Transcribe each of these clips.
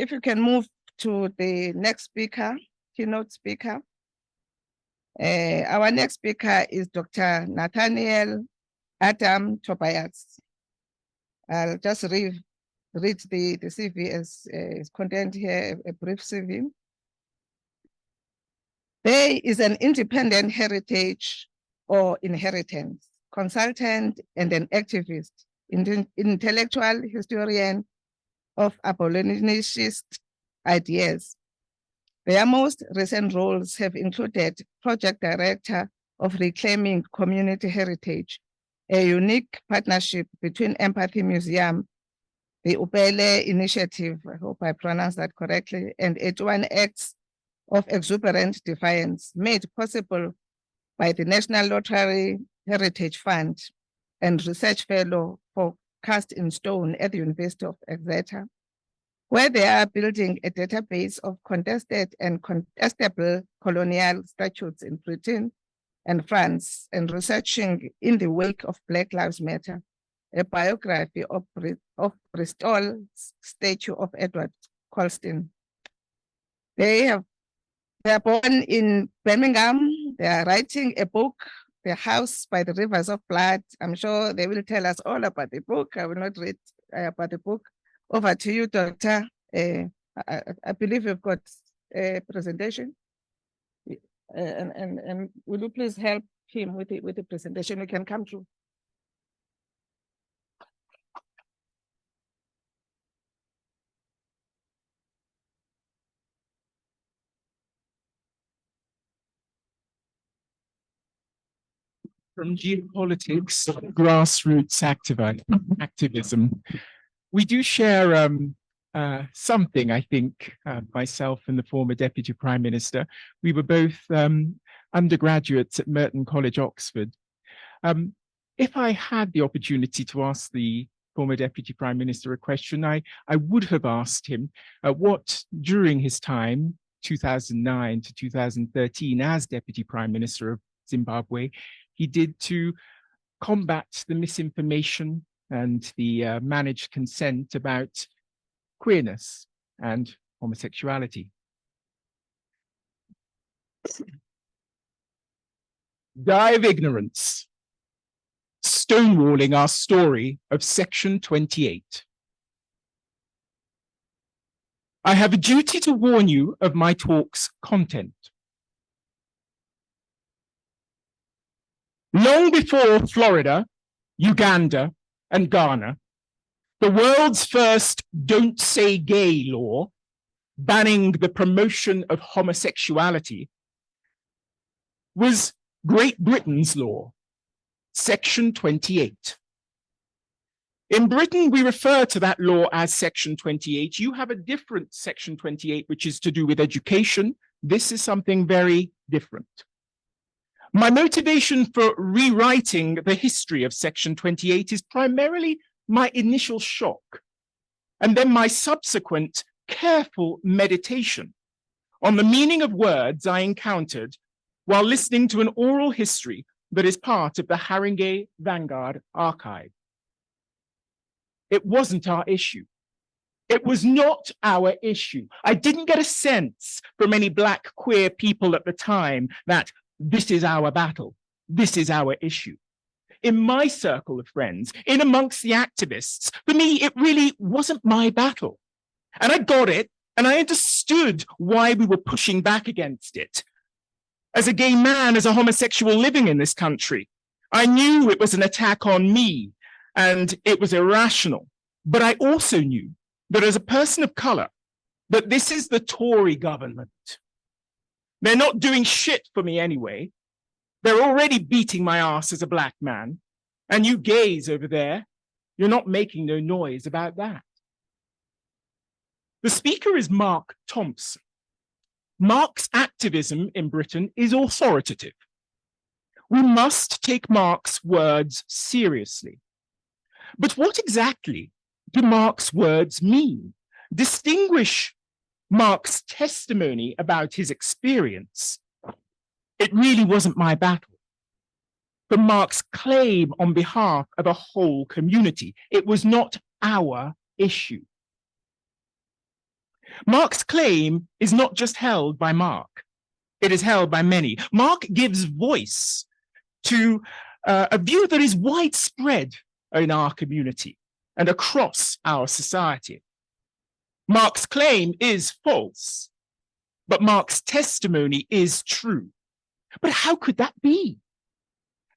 if you can move to the next speaker, keynote speaker. Our next speaker is Dr. Nathaniel Tobias. I'll just read the CV as is contained here, a brief CV. There is an independent heritage or inheritance consultant and an activist, intellectual historian of abolitionist ideas. Their most recent roles have included project director of Reclaiming Community Heritage, a unique partnership between Empathy Museum, the Upele Initiative, I hope I pronounced that correctly, and 81 Acts of Exuberant Defiance, made possible by the National Lottery Heritage Fund and Research Fellow for Cast in Stone at the University of Exeter, where they are building a database of contested and contestable colonial statutes in Britain and France, and researching in the wake of Black Lives Matter, a biography of Bristol's statue of Edward Colston. They are born in Birmingham. They are writing a book, The House by the Rivers of Blood. I'm sure they will tell us all about the book. I will not read about the book. Over to you, Doctor. I believe you've got a presentation. And will you please help him with the presentation? You can come through. From geopolitics, grassroots activism, we do share something, I think, myself and the former Deputy Prime Minister. We were both undergraduates at Merton College, Oxford. If I had the opportunity to ask the former Deputy Prime Minister a question, I would have asked him what, during his time, 2009 to 2013, as Deputy Prime Minister of Zimbabwe, he did to combat the misinformation and the managed consent about queerness and homosexuality. Die of ignorance, stonewalling our story of Section 28. I have a duty to warn you of my talk's content. Long before Florida, Uganda, and Ghana, the world's first Don't Say Gay law, banning the promotion of homosexuality, was Great Britain's law, Section 28. In Britain, we refer to that law as Section 28. You have a different Section 28, which is to do with education. This is something very different. My motivation for rewriting the history of Section 28 is primarily my initial shock, and then my subsequent careful meditation on the meaning of words I encountered while listening to an oral history that is part of the Haringey Vanguard archive. It wasn't our issue. It was not our issue. I didn't get a sense from any Black queer people at the time that this is our battle. This is our issue. In my circle of friends, in amongst the activists, for me, it really wasn't my battle. And I got it, and I understood why we were pushing back against it. As a gay man, as a homosexual living in this country, I knew it was an attack on me, and it was irrational. But I also knew that as a person of color, that this is the Tory government. They're not doing shit for me anyway. They're already beating my ass as a Black man. And you gays over there, you're not making no noise about that. The speaker is Mark Thompson. Mark's activism in Britain is authoritative. We must take Mark's words seriously. But what exactly do Mark's words mean? Distinguish Mark's testimony about his experience. It really wasn't my battle. But Mark's claim on behalf of a whole community, it was not our issue. Mark's claim is not just held by Mark, it is held by many. Mark gives voice to a view that is widespread in our community and across our society. Mark's claim is false, but Mark's testimony is true. But how could that be?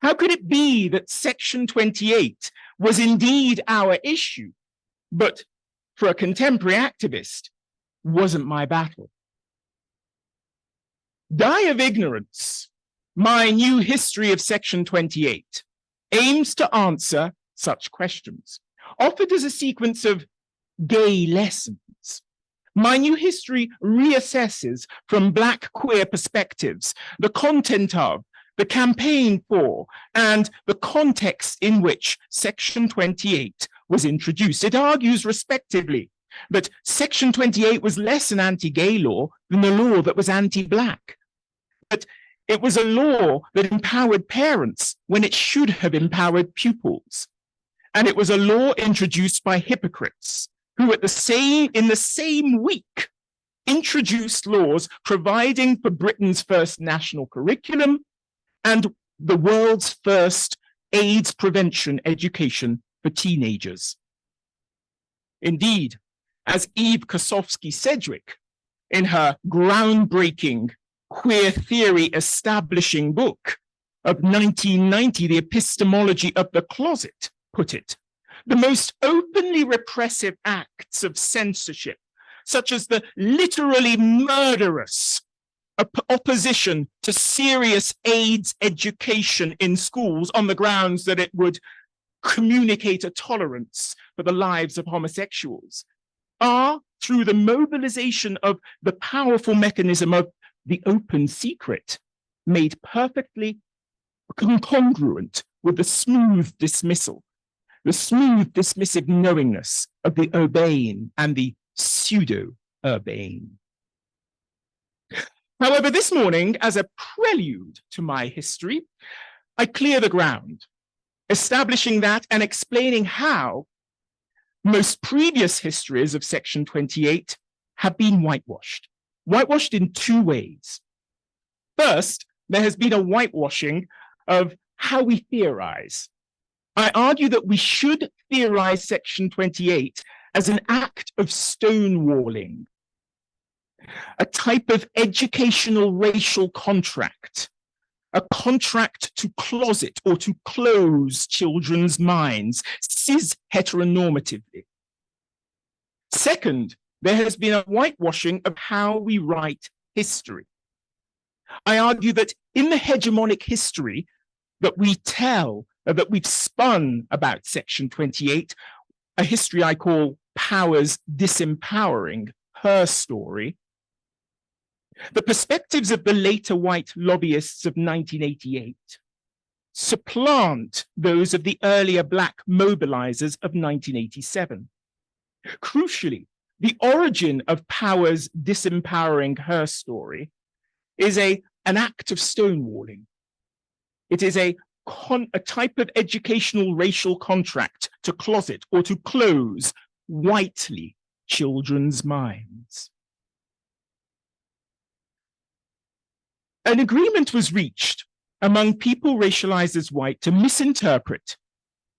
How could it be that Section 28 was indeed our issue, but for a contemporary activist, wasn't my battle? Die of Ignorance, my new history of Section 28, aims to answer such questions, offered as a sequence of gay lessons. My new history reassesses from Black queer perspectives the content of, the campaign for, and the context in which Section 28 was introduced. It argues respectively that Section 28 was less an anti-gay law than a law that was anti-Black. That it was a law that empowered parents when it should have empowered pupils. And it was a law introduced by hypocrites who in the same week introduced laws providing for Britain's first national curriculum and the world's first AIDS prevention education for teenagers. Indeed, as Eve Kosofsky-Sedgwick, in her groundbreaking queer theory establishing book of 1990, The Epistemology of the Closet, put it, the most openly repressive acts of censorship, such as the literally murderous opposition to serious AIDS education in schools on the grounds that it would communicate a tolerance for the lives of homosexuals, are, through the mobilization of the powerful mechanism of the open secret, made perfectly congruent with the smooth dismissal, the smooth dismissive knowingness of the urbane and the pseudo-urbane. However, this morning, as a prelude to my history, I clear the ground, establishing that and explaining how most previous histories of Section 28 have been whitewashed. Whitewashed in two ways. First, there has been a whitewashing of how we theorize. I argue that we should theorize Section 28 as an act of stonewalling, a type of educational racial contract, a contract to closet or to close children's minds, cis-heteronormatively. Second, there has been a whitewashing of how we write history. I argue that in the hegemonic history that we tell, that we've spun about Section 28, a history I call Power's Disempowering, her story, the perspectives of the later white lobbyists of 1988 supplant those of the earlier Black mobilizers of 1987. Crucially, the origin of Power's Disempowering, her story is an act of stonewalling. It is a type of educational racial contract to closet or to close whitely children's minds. An agreement was reached among people racialized as white to misinterpret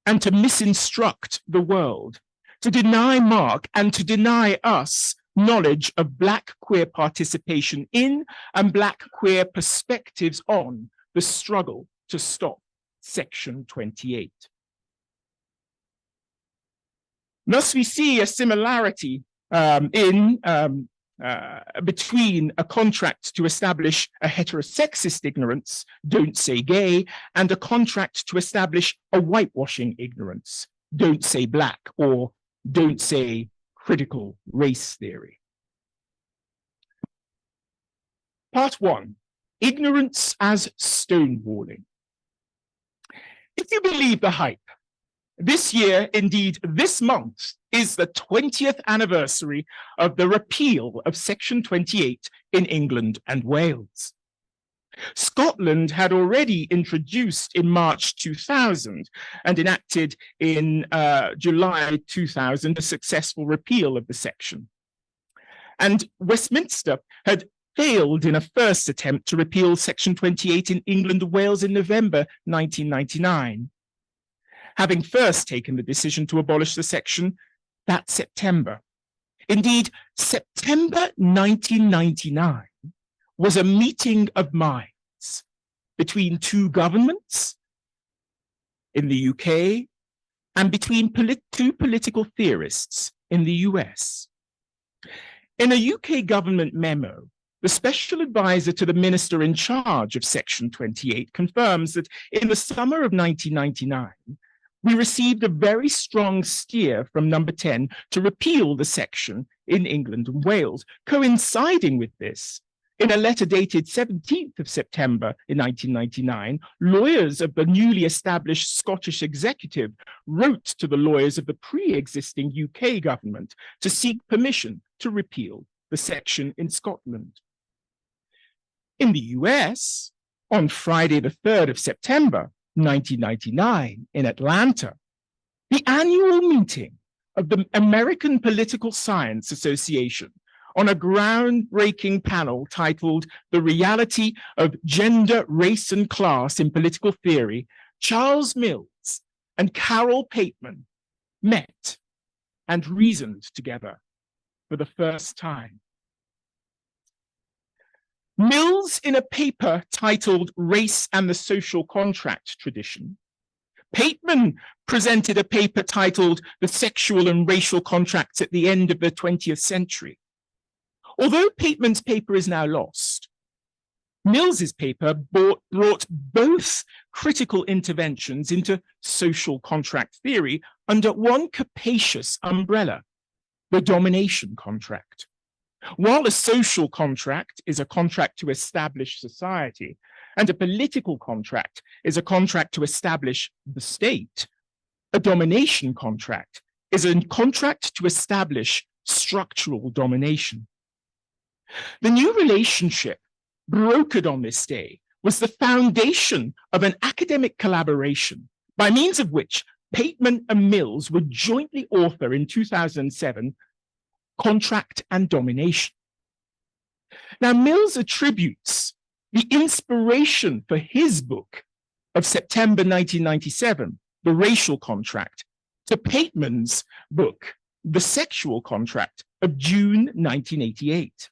and to misinstruct the world, to deny Mark and to deny us knowledge of Black queer participation in and Black queer perspectives on the struggle to stop Section 28. Thus, we see a similarity between a contract to establish a heterosexist ignorance, don't say gay, and a contract to establish a whitewashing ignorance, don't say Black, or don't say critical race theory. Part one, ignorance as stonewalling. If you believe the hype, this year, indeed this month, is the 20th anniversary of the repeal of Section 28 in England and Wales. Scotland had already introduced in March 2000 and enacted in July 2000 a successful repeal of the section. And Westminster had failed in a first attempt to repeal Section 28 in England and Wales in November 1999, having first taken the decision to abolish the section that September. Indeed, September 1999 was a meeting of minds between two governments in the UK and between two political theorists in the US. In a UK government memo, the special advisor to the minister in charge of Section 28 confirms that in the summer of 1999, we received a very strong steer from Number 10 to repeal the section in England and Wales. Coinciding with this, in a letter dated 17th of September in 1999, lawyers of the newly established Scottish Executive wrote to the lawyers of the pre-existing UK government to seek permission to repeal the section in Scotland. In the US, on Friday the 3rd of September 1999 in Atlanta, the annual meeting of the American Political Science Association on a groundbreaking panel titled The Reality of Gender, Race and Class in Political Theory, Charles Mills and Carol Pateman met and reasoned together for the first time. Mills, in a paper titled Race and the Social Contract Tradition, Pateman presented a paper titled The Sexual and Racial Contracts at the End of the 20th Century. Although Pateman's paper is now lost, Mills's paper brought both critical interventions into social contract theory under one capacious umbrella, the domination contract. While a social contract is a contract to establish society, and a political contract is a contract to establish the state, a domination contract is a contract to establish structural domination. The new relationship brokered on this day was the foundation of an academic collaboration by means of which Pateman and Mills would jointly author in 2007 Contract and Domination. Now, Mills attributes the inspiration for his book of September 1997, The Racial Contract, to Pateman's book, The Sexual Contract, of June 1988.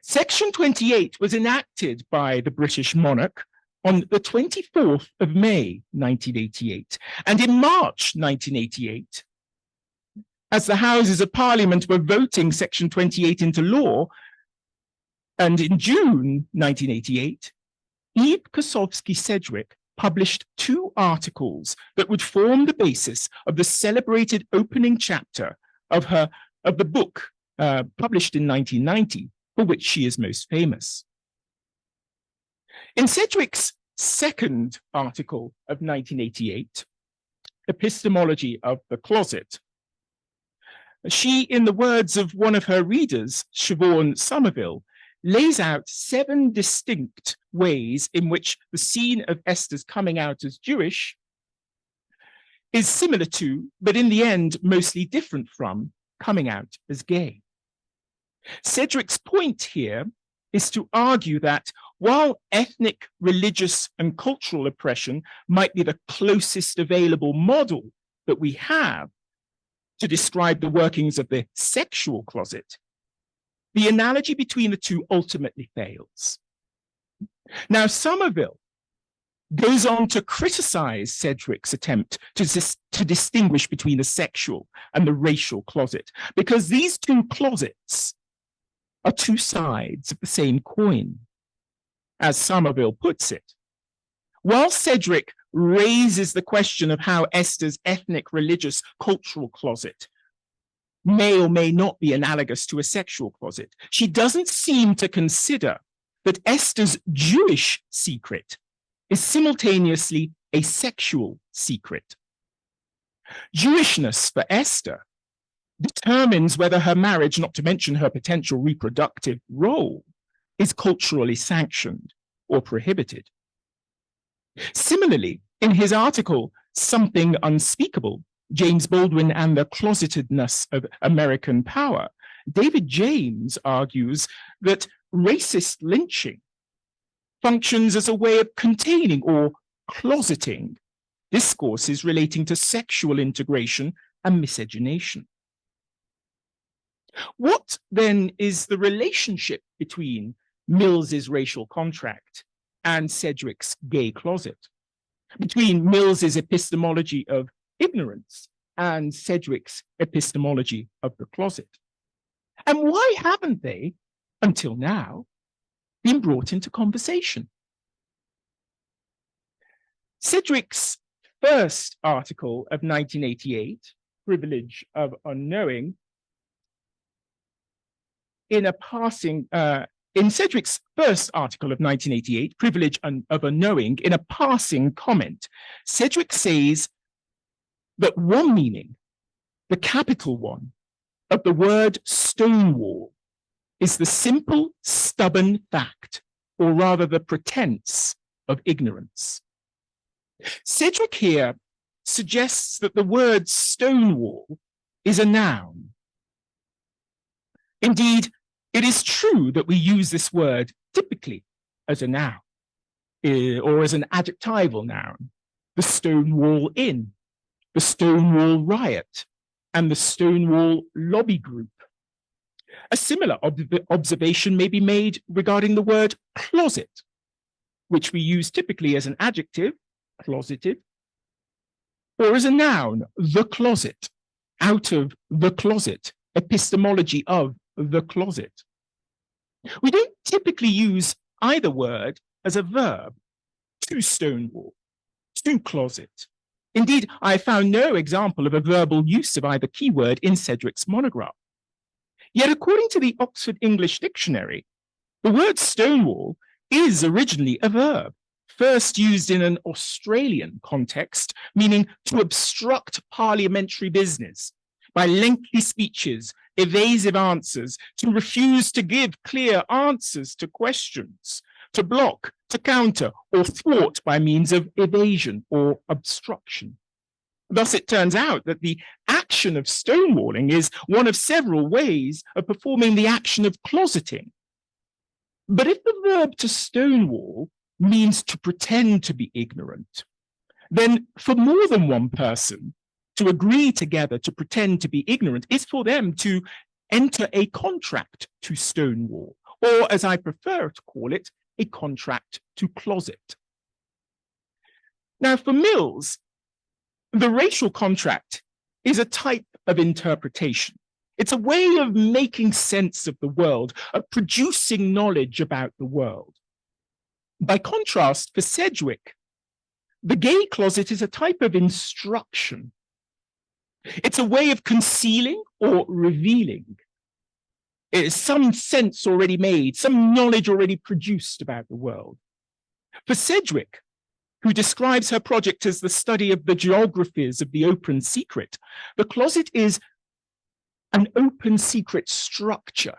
Section 28 was enacted by the British monarch on the 24th of May 1988, and in March 1988, as the Houses of Parliament were voting Section 28 into law, and in June 1988, Eve Kosowski-Sedgwick published 2 articles that would form the basis of the celebrated opening chapter of the book published in 1990, for which she is most famous. In Sedgwick's second article of 1988, Epistemology of the Closet, she, in the words of one of her readers, Siobhan Somerville, lays out 7 distinct ways in which the scene of Esther's coming out as Jewish is similar to, but in the end, mostly different from, coming out as gay. Sedgwick's point here is to argue that while ethnic, religious, and cultural oppression might be the closest available model that we have to describe the workings of the sexual closet, the analogy between the two ultimately fails. Now, Somerville goes on to criticize Sedgwick's attempt to distinguish between the sexual and the racial closet, because these two closets are 2 sides of the same coin, as Somerville puts it. While Sedgwick raises the question of how Esther's ethnic, religious, cultural closet may or may not be analogous to a sexual closet, she doesn't seem to consider that Esther's Jewish secret is simultaneously a sexual secret. Jewishness for Esther determines whether her marriage, not to mention her potential reproductive role, is culturally sanctioned or prohibited. Similarly, in his article, Something Unspeakable, James Baldwin and the Closetedness of American Power, David James argues that racist lynching functions as a way of containing or closeting discourses relating to sexual integration and miscegenation. What then is the relationship between Mills's racial contract and Sedgwick's gay closet, between Mills's epistemology of ignorance and Sedgwick's epistemology of the closet? And why haven't they, until now, been brought into conversation? Sedgwick's first article of 1988, Privilege of Unknowing, in Sedgwick's first article of 1988, Privilege of Unknowing, in a passing comment, Sedgwick says that one meaning, the capital one, of the word Stonewall is the simple, stubborn fact, or rather the pretense of ignorance. Sedgwick here suggests that the word Stonewall is a noun. Indeed, it is true that we use this word typically as a noun, or as an adjectival noun. The Stonewall Inn, the Stonewall Riot, and the Stonewall Lobby Group. A similar observation may be made regarding the word closet, which we use typically as an adjective, closeted, or as a noun, the closet, out of the closet, epistemology of the closet. We don't typically use either word as a verb, to stonewall, to closet. Indeed, I found no example of a verbal use of either keyword in Sedgwick's monograph. Yet according to the Oxford English Dictionary, the word Stonewall is originally a verb, first used in an Australian context, meaning to obstruct parliamentary business by lengthy speeches, evasive answers, to refuse to give clear answers to questions, to block, to counter, or thwart by means of evasion or obstruction. Thus, it turns out that the action of stonewalling is one of several ways of performing the action of closeting. But if the verb to stonewall means to pretend to be ignorant, then for more than one person to agree together to pretend to be ignorant is for them to enter a contract to stonewall, or as I prefer to call it, a contract to closet. Now, for Mills, the racial contract is a type of interpretation. It's a way of making sense of the world, of producing knowledge about the world. By contrast, for Sedgwick, the gay closet is a type of instruction. It's a way of concealing or revealing. It is some sense already made, some knowledge already produced about the world. For Sedgwick, who describes her project as the study of the geographies of the open secret, the closet is an open secret structure.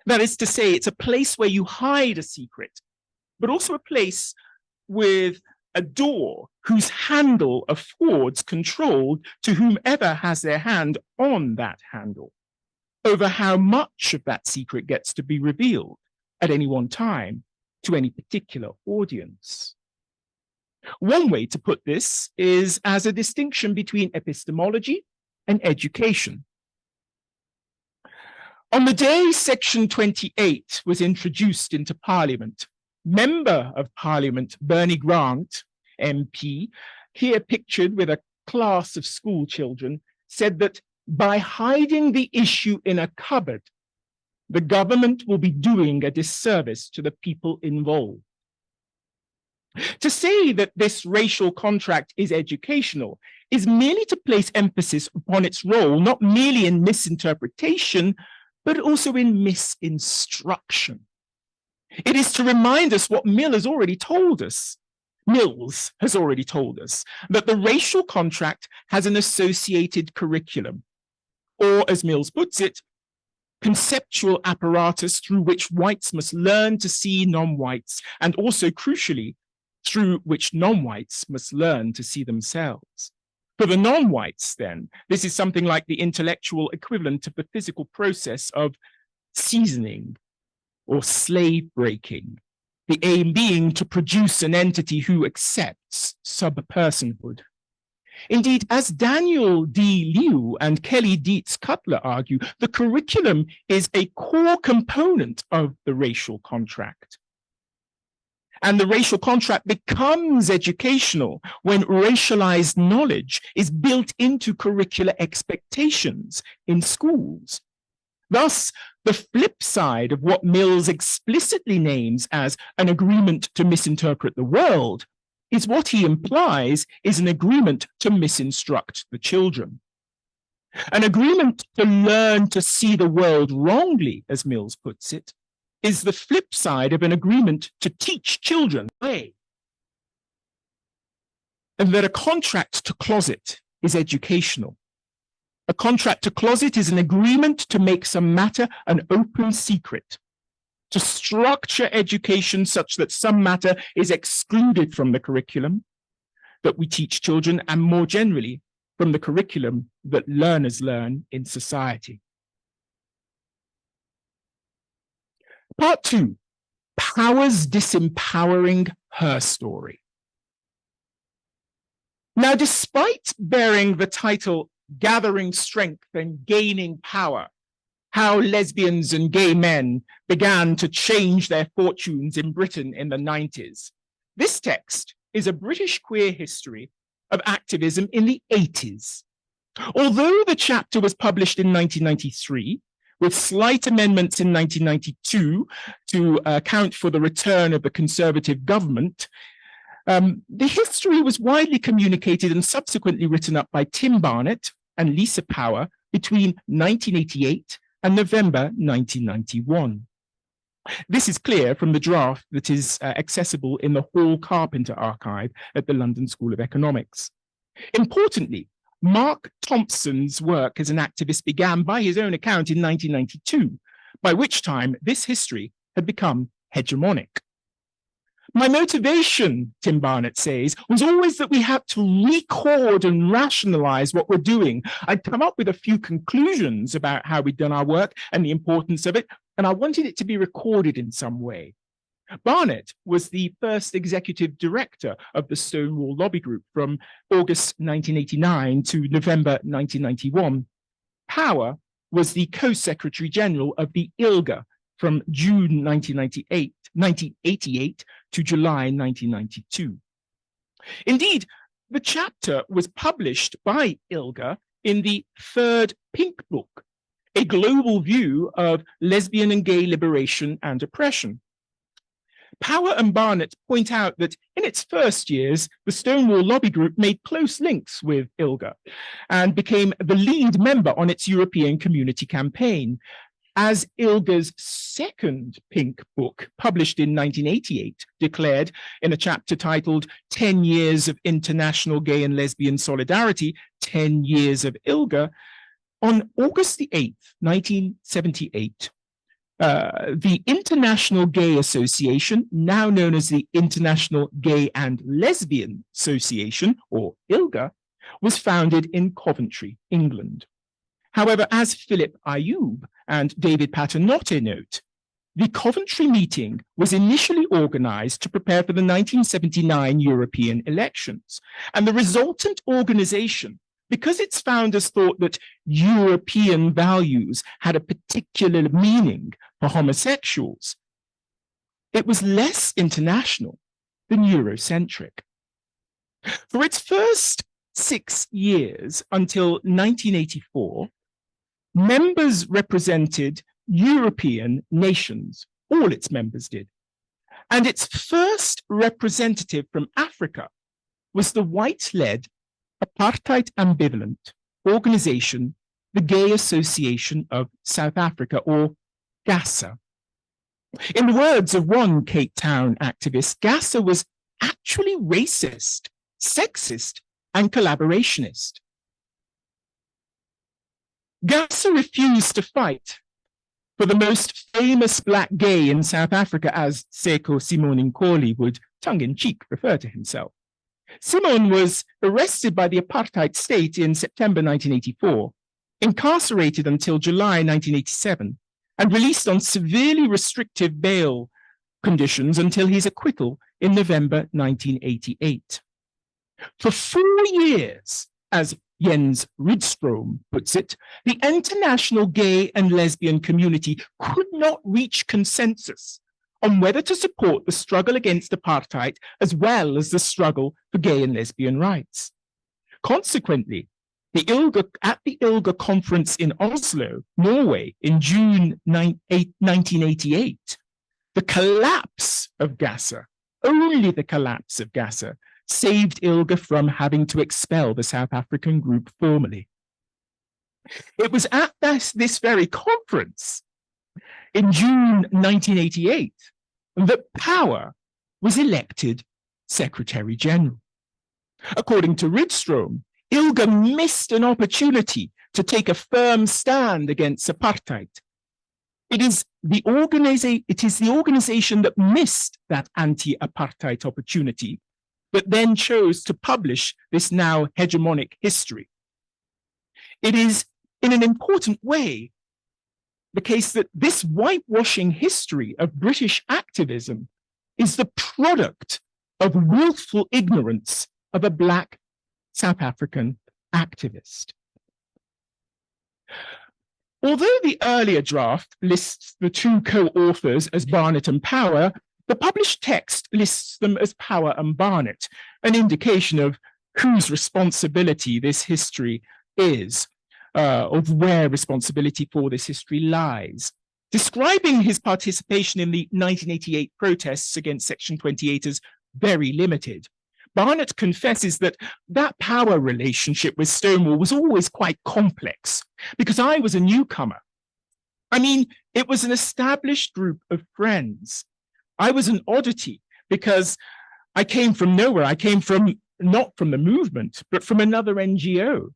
That is to say, it's a place where you hide a secret, but also a place with a door whose handle affords control to whomever has their hand on that handle over how much of that secret gets to be revealed at any one time to any particular audience. One way to put this is as a distinction between epistemology and education. On the day Section 28 was introduced into Parliament, Member of Parliament Bernie Grant, MP, here pictured with a class of school children, said that by hiding the issue in a cupboard, the government will be doing a disservice to the people involved. To say that this racial contract is educational is merely to place emphasis upon its role, not merely in misinterpretation, but also in misinstruction. It is to remind us what Mills has already told us, that the racial contract has an associated curriculum, or as Mills puts it, conceptual apparatus through which whites must learn to see non-whites, and also, crucially, through which non-whites must learn to see themselves. For the non-whites, then, this is something like the intellectual equivalent of the physical process of seasoning or slave breaking, the aim being to produce an entity who accepts sub-personhood. Indeed, as Daniel D. Liu and Kelly Dietz Cutler argue, the curriculum is a core component of the racial contract. And the racial contract becomes educational when racialized knowledge is built into curricular expectations in schools. Thus, the flip side of what Mills explicitly names as an agreement to misinterpret the world is what he implies is an agreement to misinstruct the children. An agreement to learn to see the world wrongly, as Mills puts it, is the flip side of an agreement to teach children the way. And that a contract to closet is educational. A contract to closet is an agreement to make some matter an open secret, to structure education such that some matter is excluded from the curriculum that we teach children, and more generally, from the curriculum that learners learn in society. Part 2, Powers Disempowering Her Story. Now, despite bearing the title Gathering Strength and Gaining Power, How Lesbians and Gay Men Began to Change Their Fortunes in Britain in the 90s, this text is a British queer history of activism in the 80s. Although the chapter was published in 1993, with slight amendments in 1992 to account for the return of the Conservative government, the history was widely communicated and subsequently written up by Tim Barnett and Lisa Power between 1988 and November 1991. This is clear from the draft that is accessible in the Hall Carpenter archive at the London School of Economics. Importantly, Mark Thompson's work as an activist began by his own account in 1992, by which time this history had become hegemonic. My motivation, Tim Barnett says, was always that we had to record and rationalize what we're doing. I'd come up with a few conclusions about how we'd done our work and the importance of it, and I wanted it to be recorded in some way. Barnett was the first executive director of the Stonewall Lobby Group from August 1989 to November 1991. Power was the co-secretary general of the ILGA from June 1988 to July 1992. Indeed, the chapter was published by ILGA in the third Pink Book, a global view of lesbian and gay liberation and oppression. Power and Barnett point out that in its first years, the Stonewall Lobby Group made close links with ILGA and became the lead member on its European Community campaign. As ILGA's second Pink Book, published in 1988, declared in a chapter titled 10 Years of International Gay and Lesbian Solidarity, 10 Years of ILGA, on August the 8th, 1978, the International Gay Association, now known as the International Gay and Lesbian Association, or ILGA, was founded in Coventry, England. However, as Philip Ayub and David Paternotte note, the Coventry meeting was initially organized to prepare for the 1979 European elections, and the resultant organization, because its founders thought that European values had a particular meaning for homosexuals, it was less international than Eurocentric. For its first 6 years until 1984, members represented European nations, all its members did. And its first representative from Africa was the white-led, apartheid ambivalent organization, the Gay Association of South Africa, or GASA. In the words of one Cape Town activist, GASA was actually racist, sexist, and collaborationist. GASA refused to fight for the most famous black gay in South Africa, as Seko Simon Nkoli would tongue-in-cheek refer to himself. Simone was arrested by the apartheid state in September 1984, incarcerated until July 1987, and released on severely restrictive bail conditions until his acquittal in November 1988. For 4 years, as Jens Rydström puts it, the international gay and lesbian community could not reach consensus on whether to support the struggle against apartheid as well as the struggle for gay and lesbian rights. Consequently, at the ILGA conference in Oslo, Norway, in June 1988, the collapse of GASA, only the collapse of GASA, saved ILGA from having to expel the South African group formally. It was at this very conference in June 1988 that Power was elected Secretary General. According to Rydström, ILGA missed an opportunity to take a firm stand against apartheid. It is the organization that missed that anti-apartheid opportunity, but then chose to publish this now hegemonic history. It is, in an important way, the case that this whitewashing history of British activism is the product of willful ignorance of a Black South African activist. Although the earlier draft lists the two co-authors as Barnett and Power, the published text lists them as Power and Barnett, an indication of whose responsibility this history is, of where responsibility for this history lies. Describing his participation in the 1988 protests against Section 28 as very limited, Barnett confesses that power relationship with Stonewall was always quite complex because I was a newcomer. I mean, it was an established group of friends. I was an oddity because I came from nowhere. I came from, not from the movement, but from another NGO.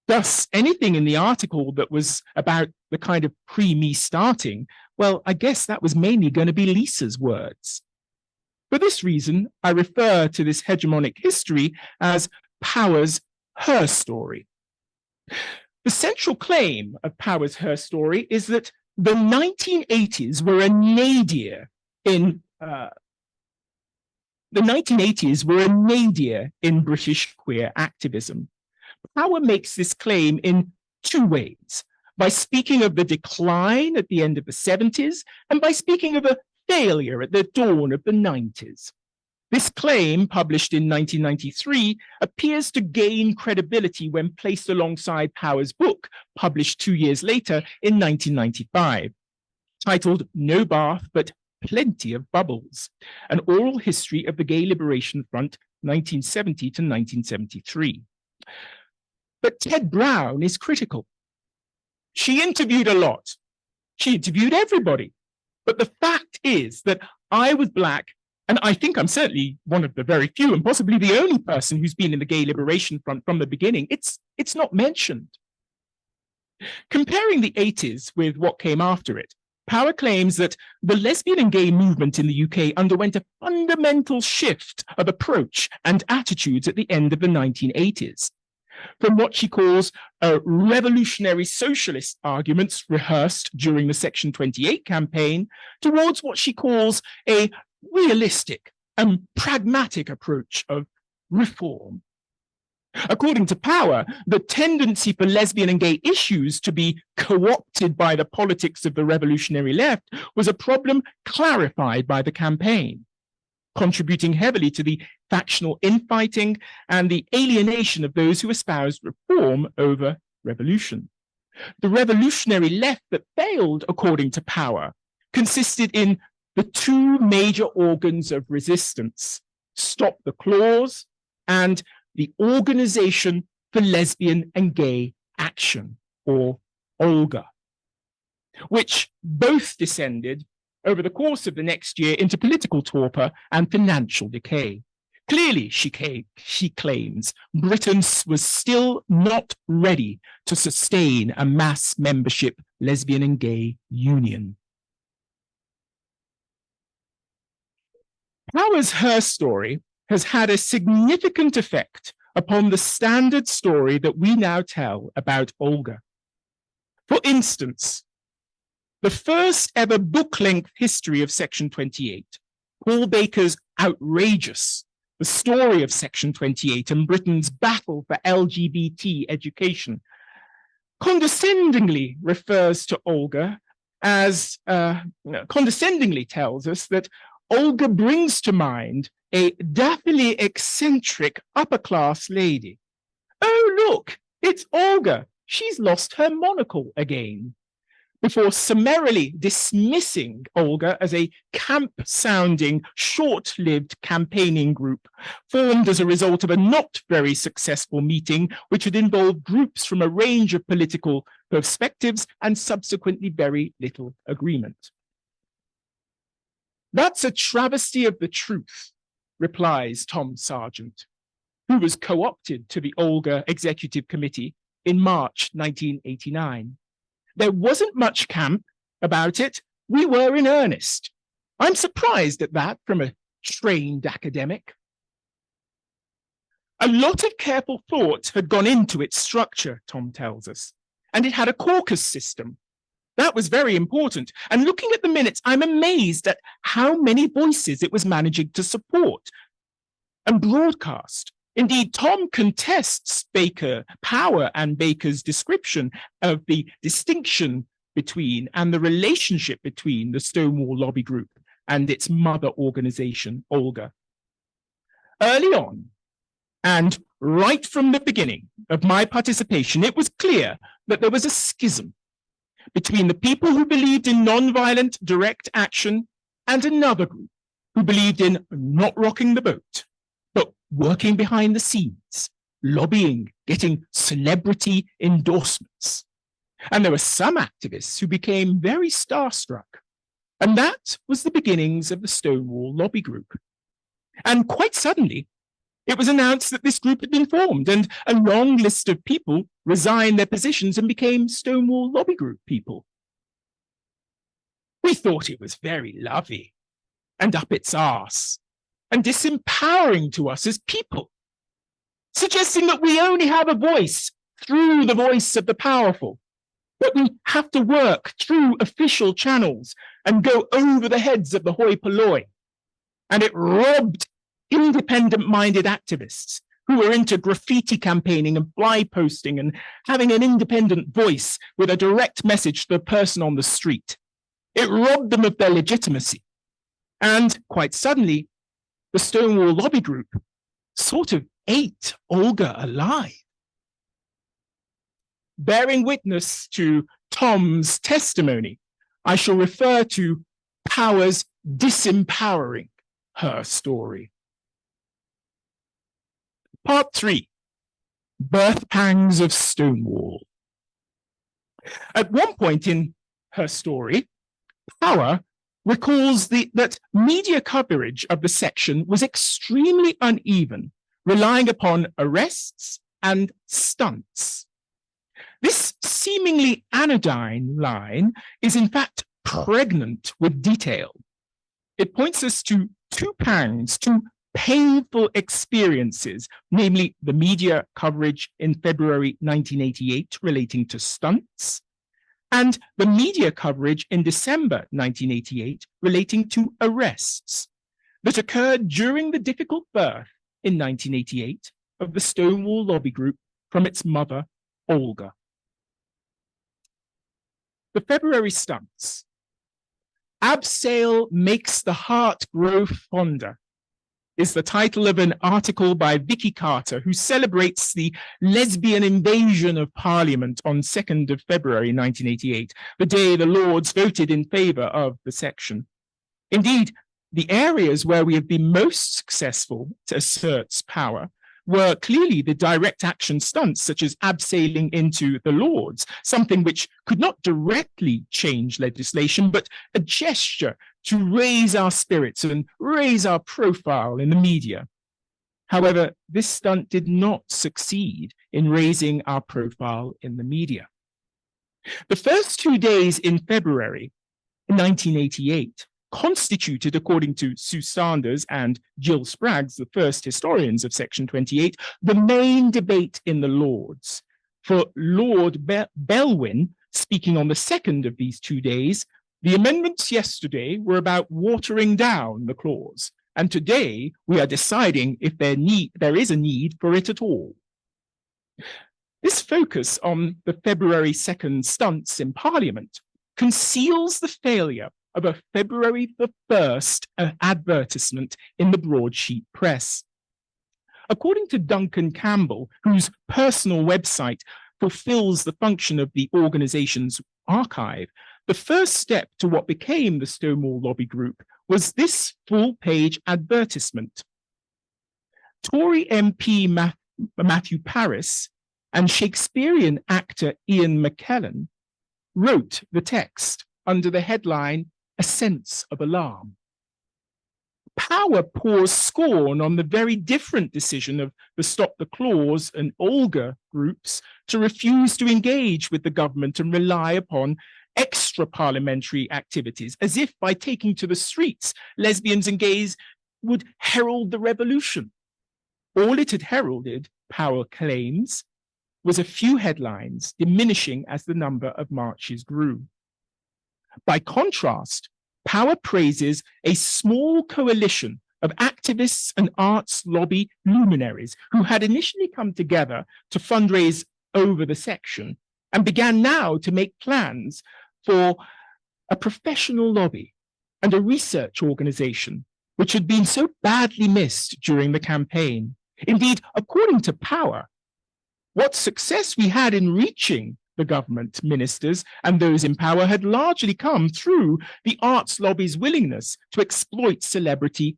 Thus, anything in the article that was about the kind of pre-me starting, well, I guess that was mainly going to be Lisa's words. For this reason, I refer to this hegemonic history as Power's her story. The central claim of Power's her story is that the 1980s were a nadir in British queer activism. Power makes this claim in two ways, by speaking of the decline at the end of the 70s and by speaking of a failure at the dawn of the 90s. This claim, published in 1993, appears to gain credibility when placed alongside Power's book, published 2 years later in 1995, titled No Bath But Plenty of Bubbles, An Oral History of the Gay Liberation Front, 1970 to 1973. But Ted Brown is critical. She interviewed a lot. She interviewed everybody. But the fact is that I was Black, and I think I'm certainly one of the very few and possibly the only person who's been in the Gay Liberation Front from the beginning. It's not mentioned. Comparing the 80s with what came after it, Power claims that the lesbian and gay movement in the UK underwent a fundamental shift of approach and attitudes at the end of the 1980s. From what she calls revolutionary socialist arguments rehearsed during the Section 28 campaign towards what she calls a realistic and pragmatic approach of reform. According to Power, the tendency for lesbian and gay issues to be co-opted by the politics of the revolutionary left was a problem clarified by the campaign, contributing heavily to the factional infighting and the alienation of those who espoused reform over revolution. The revolutionary left that failed, according to Power, consisted in the two major organs of resistance: Stop the Clause and the Organization for Lesbian and Gay Action, or OLGA, which both descended over the course of the next year into political torpor and financial decay. Clearly, she claims, Britain was still not ready to sustain a mass membership lesbian and gay union. Power's her story has had a significant effect upon the standard story that we now tell about Olga. For instance, the first ever book-length history of Section 28, Paul Baker's Outrageous, the story of Section 28 and Britain's battle for LGBT education, condescendingly refers to Olga as, condescendingly tells us that Olga brings to mind a daffily eccentric upper-class lady. Oh, look, it's Olga. She's lost her monocle again. Before summarily dismissing Olga as a camp-sounding, short-lived campaigning group formed as a result of a not very successful meeting which had involved groups from a range of political perspectives and subsequently very little agreement. That's a travesty of the truth, replies Tom Sargent, who was co-opted to the Olga Executive Committee in March 1989. There wasn't much camp about it. We were in earnest. I'm surprised at that from a trained academic. A lot of careful thought had gone into its structure, Tom tells us, and it had a caucus system. That was very important. And looking at the minutes, I'm amazed at how many voices it was managing to support and broadcast. Indeed, Tom contests Power and Baker's description of the distinction between and the relationship between the Stonewall Lobby Group and its mother organization, Olga. Early on, and right from the beginning of my participation, it was clear that there was a schism between the people who believed in nonviolent direct action and another group who believed in not rocking the boat, but working behind the scenes, lobbying, getting celebrity endorsements. And there were some activists who became very starstruck. And that was the beginnings of the Stonewall Lobby Group. And quite suddenly, it was announced that this group had been formed, and a long list of people resigned their positions and became Stonewall Lobby Group people. We thought it was very lovely and up its arse and disempowering to us as people, suggesting that we only have a voice through the voice of the powerful, that we have to work through official channels and go over the heads of the hoi polloi. And it robbed independent-minded activists who were into graffiti campaigning and fly posting and having an independent voice with a direct message to the person on the street. It robbed them of their legitimacy. And quite suddenly, the Stonewall Lobby Group sort of ate Olga alive. Bearing witness to Tom's testimony, I shall refer to Power's disempowering her story. Part 3, Birth Pangs of Stonewall. At one point in her story, Power recalls that media coverage of the section was extremely uneven, relying upon arrests and stunts. This seemingly anodyne line is in fact pregnant with detail. It points us to two pangs, two painful experiences, namely the media coverage in February 1988 relating to stunts, and the media coverage in December 1988 relating to arrests that occurred during the difficult birth in 1988 of the Stonewall Lobby Group from its mother, Olga. The February stunts. Abseil makes the heart grow fonder is the title of an article by Vicky Carter, who celebrates the lesbian invasion of Parliament on 2nd of February 1988, the day the Lords voted in favour of the section. Indeed, the areas where we have been most successful, asserts Power, were clearly the direct action stunts, such as abseiling into the Lords, something which could not directly change legislation, but a gesture to raise our spirits and raise our profile in the media. However, this stunt did not succeed in raising our profile in the media. The first 2 days in February 1988 constituted, according to Sue Sanders and Jill Spraggs, the first historians of Section 28, the main debate in the Lords. For Lord Belwyn, speaking on the second of these 2 days, the amendments yesterday were about watering down the clause, and today we are deciding if there is a need for it at all. This focus on the February 2nd stunts in Parliament conceals the failure of a February the 1st advertisement in the broadsheet press. According to Duncan Campbell, whose personal website fulfills the function of the organization's archive, the first step to what became the Stonewall Lobby Group was this full-page advertisement. Tory MP Matthew Parris and Shakespearean actor Ian McKellen wrote the text under the headline, "A Sense of Alarm." Power pours scorn on the very different decision of the Stop the Clause and Olga groups to refuse to engage with the government and rely upon extra parliamentary activities, as if by taking to the streets, lesbians and gays would herald the revolution. All it had heralded, Power claims, was a few headlines diminishing as the number of marches grew. By contrast, Power praises a small coalition of activists and arts lobby luminaries who had initially come together to fundraise over the section and began now to make plans for a professional lobby and a research organization, which had been so badly missed during the campaign. Indeed, according to Power, what success we had in reaching the government ministers and those in power had largely come through the arts lobby's willingness to exploit celebrity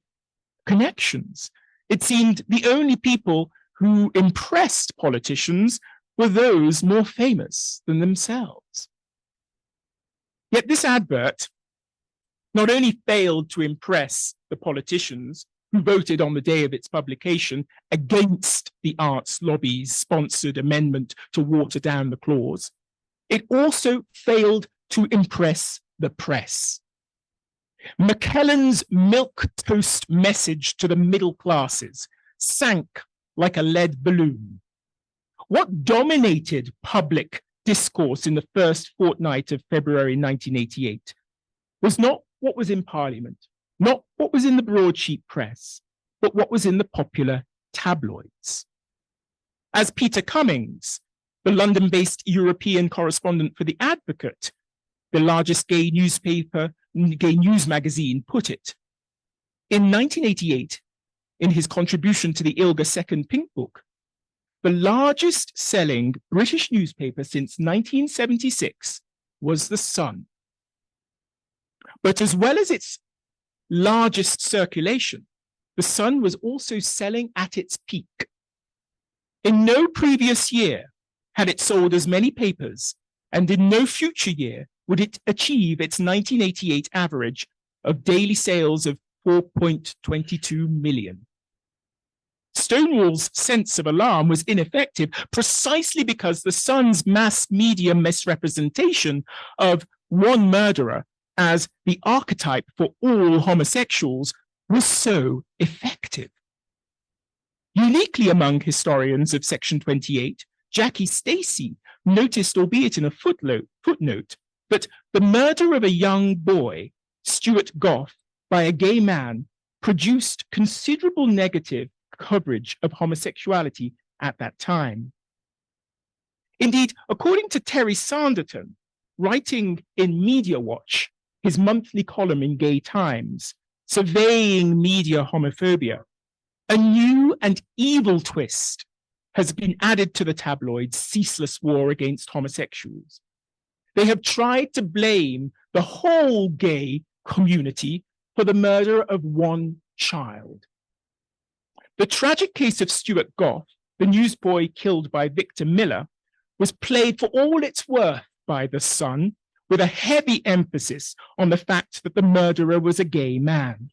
connections. It seemed the only people who impressed politicians were those more famous than themselves. Yet this advert not only failed to impress the politicians who voted on the day of its publication against the arts lobby's sponsored amendment to water down the clause, it also failed to impress the press. McKellen's milquetoast message to the middle classes sank like a lead balloon. What dominated public discourse in the first fortnight of February 1988 was not what was in Parliament, not what was in the broadsheet press, but what was in the popular tabloids. As Peter Cummings, the London-based European correspondent for The Advocate, the largest gay news magazine, put it, in 1988, in his contribution to the ILGA Second Pink Book, the largest selling British newspaper since 1976 was The Sun. But as well as its largest circulation, The Sun was also selling at its peak. In no previous year had it sold as many papers, and in no future year would it achieve its 1988 average of daily sales of 4.22 million. Stonewall's sense of alarm was ineffective precisely because the Sun's mass media misrepresentation of one murderer as the archetype for all homosexuals was so effective. Uniquely among historians of Section 28, Jackie Stacey noticed, albeit in a footnote, that the murder of a young boy, Stuart Goff, by a gay man produced considerable negative coverage of homosexuality at that time. Indeed, according to Terry Sanderton, writing in Media Watch, his monthly column in Gay Times, surveying media homophobia, a new and evil twist has been added to the tabloids' ceaseless war against homosexuals. They have tried to blame the whole gay community for the murder of one child. The tragic case of Stuart Goff, the newsboy killed by Victor Miller, was played for all it's worth by The Sun, with a heavy emphasis on the fact that the murderer was a gay man.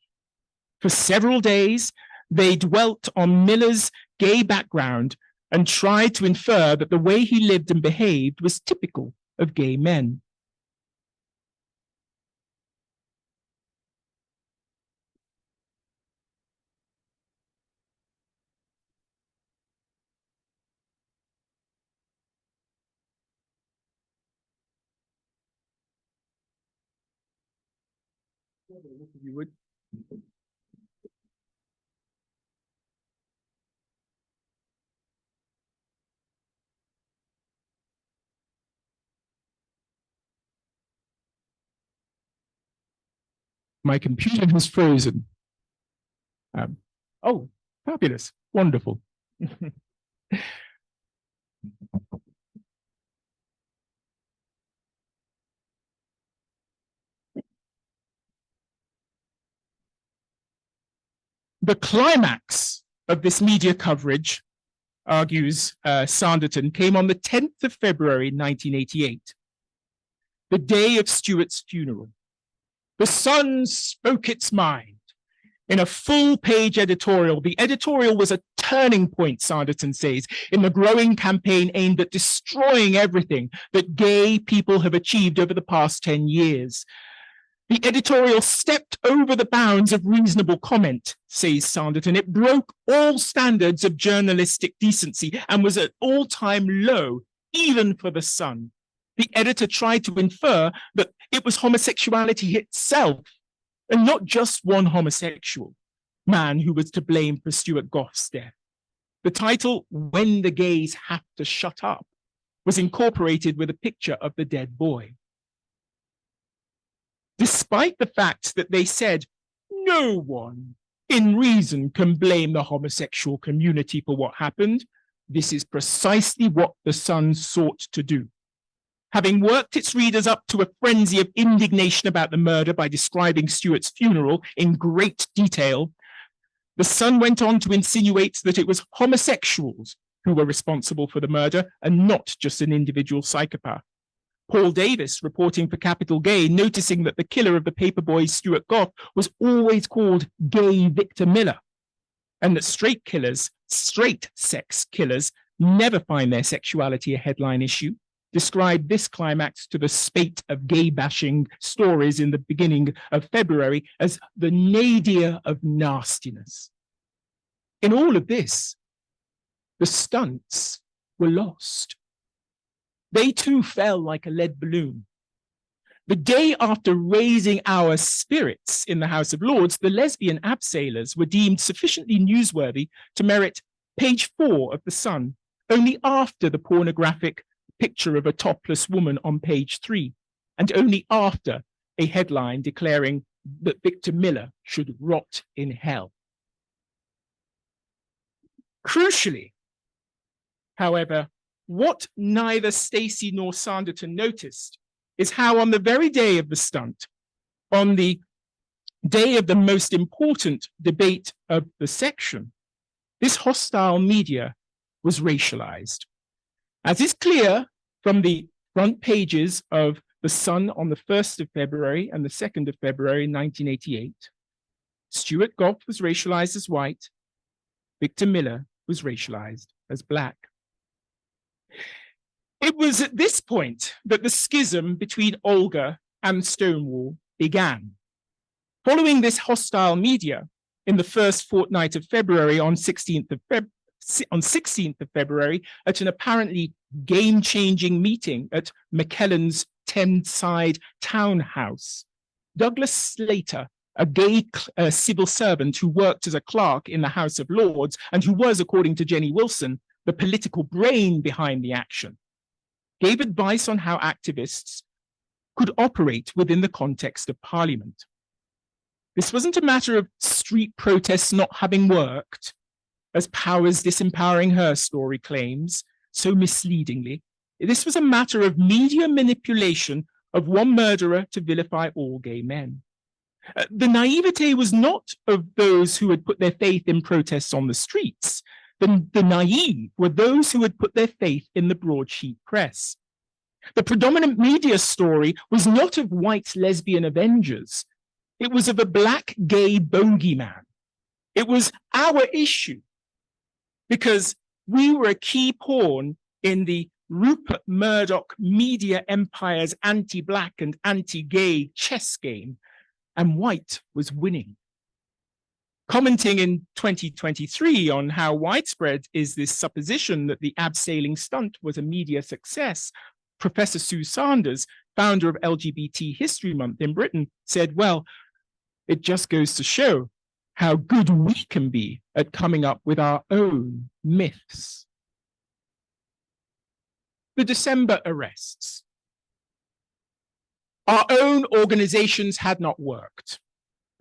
For several days, they dwelt on Miller's gay background and tried to infer that the way he lived and behaved was typical of gay men. If you would. My computer has frozen. Oh, fabulous. Wonderful. The climax of this media coverage, argues Sanderton, came on the 10th of February, 1988, the day of Stuart's funeral. The Sun spoke its mind in a full-page editorial. The editorial was a turning point, Sanderton says, in the growing campaign aimed at destroying everything that gay people have achieved over the past 10 years. The editorial stepped over the bounds of reasonable comment, says Sanderton. It broke all standards of journalistic decency and was at all-time low, even for the Sun. The editor tried to infer that it was homosexuality itself, and not just one homosexual man who was to blame for Stuart Goff's death. The title, "When the Gays Have to Shut Up," was incorporated with a picture of the dead boy. Despite the fact that they said no one in reason can blame the homosexual community for what happened, this is precisely what the Sun sought to do. Having worked its readers up to a frenzy of indignation about the murder by describing Stuart's funeral in great detail, the Sun went on to insinuate that it was homosexuals who were responsible for the murder and not just an individual psychopath. Paul Davis, reporting for Capital Gay, noticing that the killer of the paperboy Stuart Goff was always called Gay Victor Miller, and that straight sex killers never find their sexuality a headline issue, described this climax to the spate of gay-bashing stories in the beginning of February as the nadir of nastiness. In all of this, the stunts were lost. They too fell like a lead balloon. The day after raising our spirits in the House of Lords, the lesbian abseilers were deemed sufficiently newsworthy to merit page 4 of The Sun, only after the pornographic picture of a topless woman on page 3, and only after a headline declaring that Victor Miller should rot in hell. Crucially, however, what neither Stacey nor Sanderton noticed is how on the very day of the stunt, on the day of the most important debate of the section, this hostile media was racialized. As is clear from the front pages of The Sun on the 1st of February and the 2nd of February 1988, Stuart Goff was racialized as white, Victor Miller was racialized as black. It was at this point that the schism between Olga and Stonewall began. Following this hostile media, in the first fortnight of February, on 16th of February, at an apparently game-changing meeting at McKellen's Thameside townhouse, Douglas Slater, a gay civil servant who worked as a clerk in the House of Lords and who was, according to Jenny Wilson, the political brain behind the action, gave advice on how activists could operate within the context of Parliament. This wasn't a matter of street protests not having worked, as Power's Disempowering Her story claims so misleadingly. This was a matter of media manipulation of one murderer to vilify all gay men. The naivete was not of those who had put their faith in protests on the streets. The naive were those who had put their faith in the broadsheet press. The predominant media story was not of white lesbian avengers. It was of a black gay bogeyman. It was our issue because we were a key pawn in the Rupert Murdoch media empire's anti-black and anti-gay chess game, and white was winning. Commenting in 2023 on how widespread is this supposition that the abseiling stunt was a media success, Professor Sue Sanders, founder of LGBT History Month in Britain, said, well, It just goes to show how good we can be at coming up with our own myths. The December arrests. Our own organizations had not worked,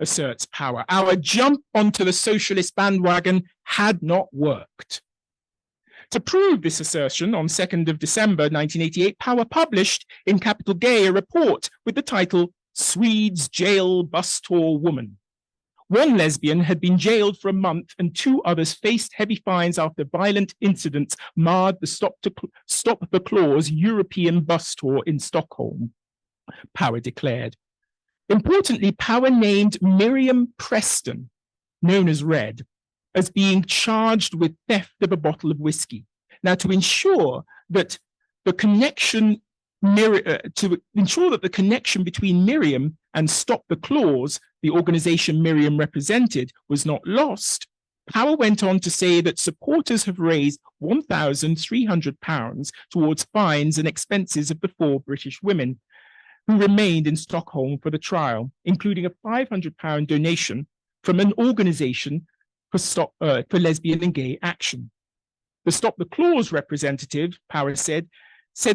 asserts Power. Our jump onto the socialist bandwagon had not worked. To prove this assertion, on 2nd of December 1988, Power published in capital Gay a report with the title, Swedes Jail Bus Tour Woman. One lesbian had been jailed for a month and 2 others faced heavy fines after violent incidents marred the Stop the Clause European bus tour in Stockholm, Power declared. Importantly, Power named Miriam Preston, known as Red, as being charged with theft of a bottle of whiskey. Now, to ensure that the connection between Miriam and Stop the Clause, the organization Miriam represented, was not lost, Power went on to say that supporters have raised £1,300 towards fines and expenses of the 4 British women who remained in Stockholm for the trial, including a £500 donation from an organization for lesbian and gay action. The Stop the Clause representative, Power said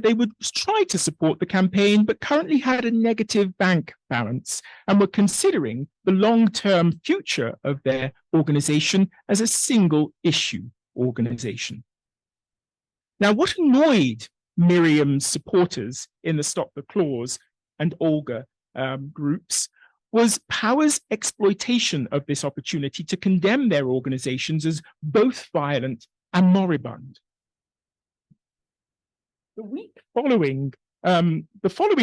they would try to support the campaign, but currently had a negative bank balance and were considering the long-term future of their organization as a single-issue organization. Now, what annoyed Miriam's supporters in the Stop the Clause and Olga groups was Power's exploitation of this opportunity to condemn their organizations as both violent and moribund. The following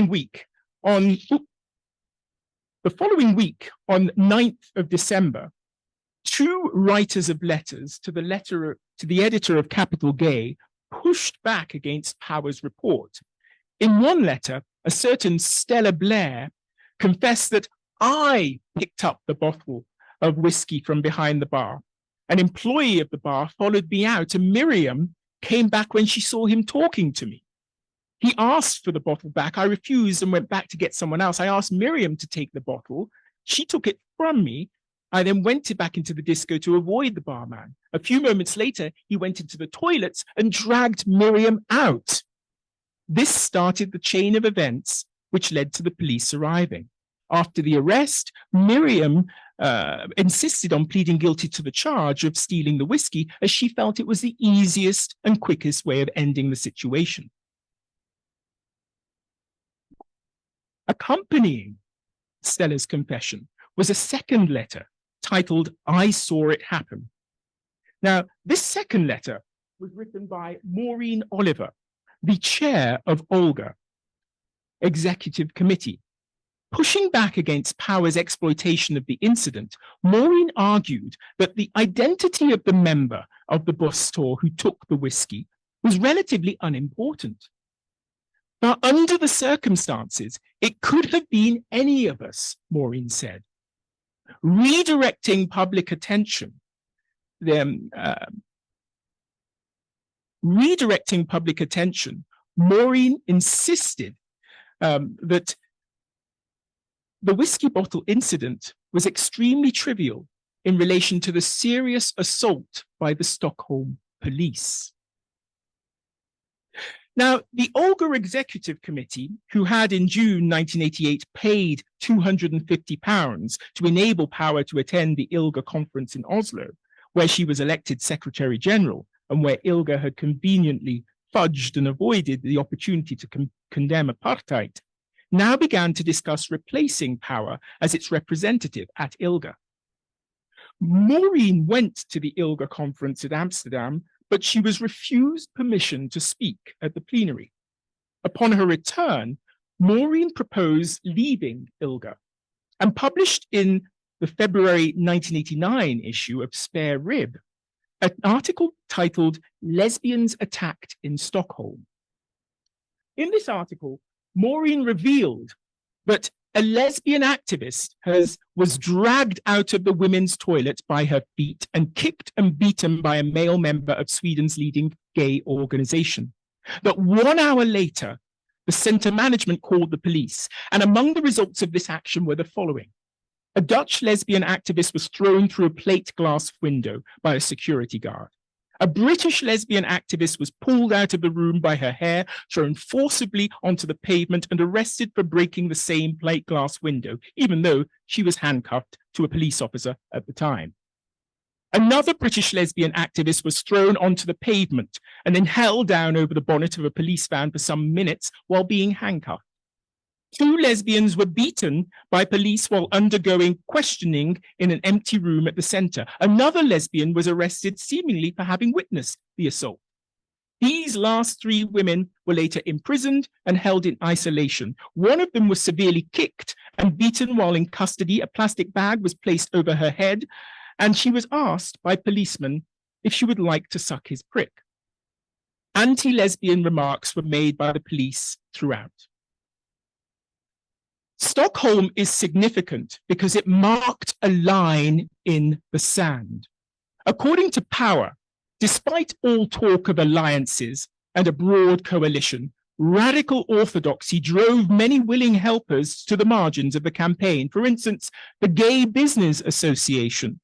week, on 9th of December, 2 writers of letters to the editor of Capital Gay pushed back against Power's report. In one letter, a certain Stella Blair confessed that I picked up the bottle of whiskey from behind the bar. An employee of the bar followed me out, and Miriam came back when she saw him talking to me. He asked for the bottle back. I refused and went back to get someone else. I asked Miriam to take the bottle. She took it from me. I then went back into the disco to avoid the barman. A few moments later, he went into the toilets and dragged Miriam out. This started the chain of events which led to the police arriving. After the arrest, Miriam insisted on pleading guilty to the charge of stealing the whiskey, as she felt it was the easiest and quickest way of ending the situation. Accompanying Stella's confession was a second letter titled, I Saw It Happen. Now, this second letter was written by Maureen Oliver, the chair of Olga Executive Committee. Pushing back against Power's exploitation of the incident, Maureen argued that the identity of the member of the bus tour who took the whiskey was relatively unimportant. Now, under the circumstances, it could have been any of us, Maureen said. Redirecting public attention, Maureen insisted that the whiskey bottle incident was extremely trivial in relation to the serious assault by the Stockholm police. Now, the Olga Executive Committee, who had in June 1988 paid £250 to enable Power to attend the ILGA conference in Oslo, where she was elected Secretary General and where ILGA had conveniently fudged and avoided the opportunity to condemn apartheid, now began to discuss replacing Power as its representative at ILGA. Maureen went to the ILGA conference at Amsterdam, but she was refused permission to speak at the plenary. Upon her return, Maureen proposed leaving ILGA and published in the February 1989 issue of Spare Rib an article titled Lesbians Attacked in Stockholm. In this article, Maureen revealed that a lesbian activist was dragged out of the women's toilet by her feet and kicked and beaten by a male member of Sweden's leading gay organization. That 1 hour later, the center management called the police, and among the results of this action were the following. A Dutch lesbian activist was thrown through a plate glass window by a security guard. A British lesbian activist was pulled out of the room by her hair, thrown forcibly onto the pavement, and arrested for breaking the same plate glass window, even though she was handcuffed to a police officer at the time. Another British lesbian activist was thrown onto the pavement and then held down over the bonnet of a police van for some minutes while being handcuffed. 2 lesbians were beaten by police while undergoing questioning in an empty room at the center. Another lesbian was arrested seemingly for having witnessed the assault. These last 3 women were later imprisoned and held in isolation. One of them was severely kicked and beaten while in custody. A plastic bag was placed over her head, and she was asked by policemen if she would like to suck his prick. Anti-lesbian remarks were made by the police throughout. Stockholm is significant because it marked a line in the sand. According to Power, despite all talk of alliances and a broad coalition, radical orthodoxy drove many willing helpers to the margins of the campaign. For instance, the Gay Business Association,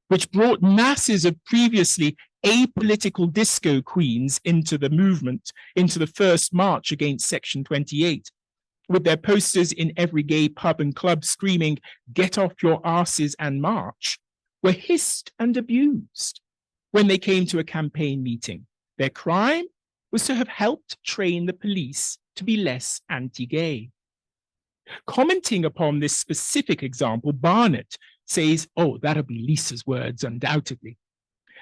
which brought masses of previously apolitical disco queens into the movement, into the first march against Section 28. With their posters in every gay pub and club screaming, "Get off your asses and march," were hissed and abused when they came to a campaign meeting. Their crime was to have helped train the police to be less anti-gay. Commenting upon this specific example, Barnett says, "Oh, that'll be Lisa's words, undoubtedly."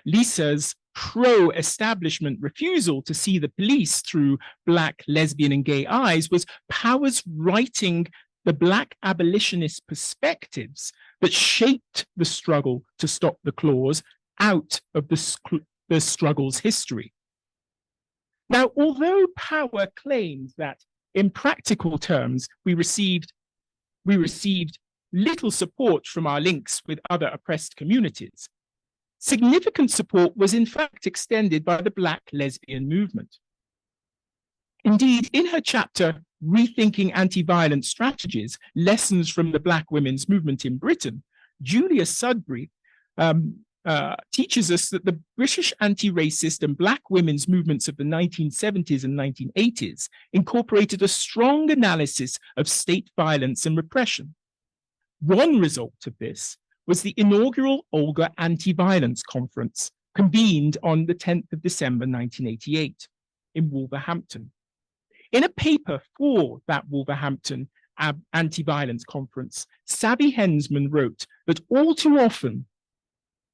Lisa's pro-establishment refusal to see the police through Black, lesbian, and gay eyes was Power's writing the Black abolitionist perspectives that shaped the struggle to stop the clause out of the struggle's history. Now, although Power claims that in practical terms we received little support from our links with other oppressed communities, significant support was in fact extended by the Black lesbian movement. Indeed, in her chapter, Rethinking Anti-Violence Strategies, Lessons from the Black Women's Movement in Britain, Julia Sudbury teaches us that the British anti-racist and Black women's movements of the 1970s and 1980s incorporated a strong analysis of state violence and repression. One result of this was the inaugural Olga Anti-Violence Conference, convened on the 10th of December 1988 in Wolverhampton. In a paper for that Wolverhampton Anti-Violence Conference, Savvy Hensman wrote that all too often,